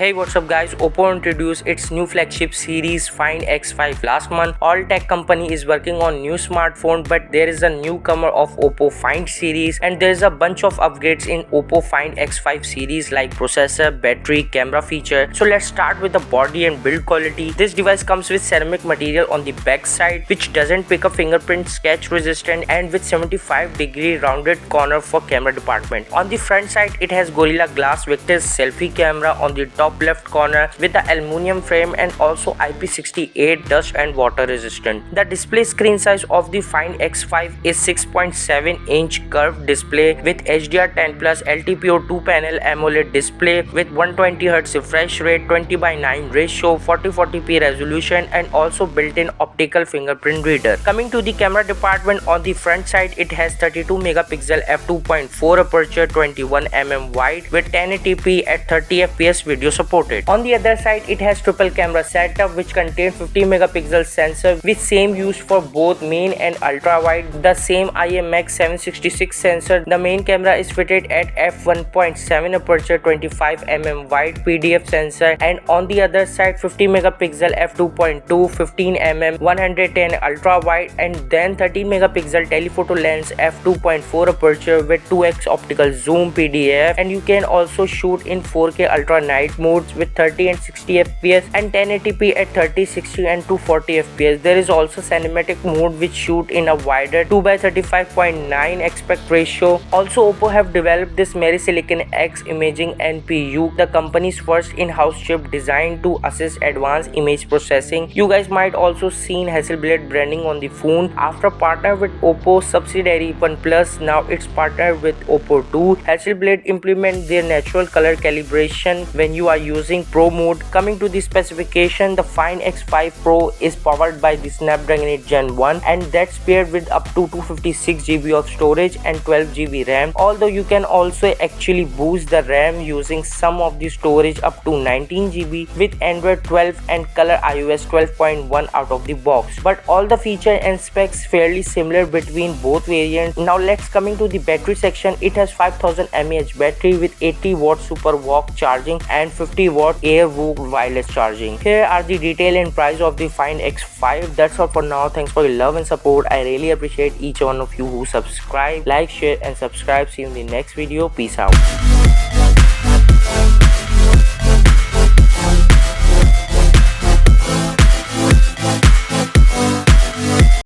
Hey, what's up guys? OPPO introduced its new flagship series Find X5 last month. All tech company is working on new smartphone, but there is a newcomer of OPPO Find series and there is a bunch of upgrades in OPPO Find X5 series like processor, battery, camera feature. So let's start with the body and build quality. This device comes with ceramic material on the back side which doesn't pick up fingerprint, sketch resistant, and with 75-degree rounded corner for camera department. On the front side it has Gorilla Glass Victus selfie camera on the top left corner with the aluminum frame and also IP68 dust and water resistant. The display screen size of the Find X5 is 6.7-inch curved display with HDR10 Plus LTPO 2-panel AMOLED display with 120Hz refresh rate, 20:9 ratio, 4040p resolution, and also built-in optical fingerprint reader. Coming to the camera department, on the front side it has 32 megapixel f2.4 aperture, 21mm wide with 1080p at 30 fps video supported. On the other side it has triple camera setup which contains 50 megapixel sensor with same used for both main and ultra wide. The same IMX766 sensor. The main camera is fitted at f1.7 aperture, 25mm wide PDF sensor, and on the other side 50 megapixel f2.2, 15mm 110 ultra wide, and then 13 megapixel telephoto lens f2.4 aperture with 2x optical zoom PDF, and you can also shoot in 4K ultra night modes with 30 and 60 fps and 1080p at 30, 60 and 240 fps. There is also cinematic mode which shoot in a wider 2:35.9 aspect ratio. Also, OPPO have developed this MariSilicon X Imaging NPU, the company's first in-house chip designed to assist advanced image processing. You guys might also seen Hasselblad branding on the phone. After partner with OPPO subsidiary OnePlus, now it's partnered with OPPO too. Hasselblad implement their natural color calibration when you are using Pro mode. Coming to the specification, the Find X5 Pro is powered by the Snapdragon 8 Gen 1 and that's paired with up to 256GB of storage and 12GB RAM. Although you can also actually boost the RAM using some of the storage up to 19GB with Android 12 and color iOS 12.1 out of the box. But all the feature and specs fairly similar between both variants. Now let's coming to the battery section. It has 5000 mAh battery with 80W super walk charging and 50W AirVook wireless charging. Here are the detail and price of the Find X5. That's all for now. Thanks for your love and support. I really appreciate each one of you who subscribe, like, share and subscribe. See you in the next video. Peace out.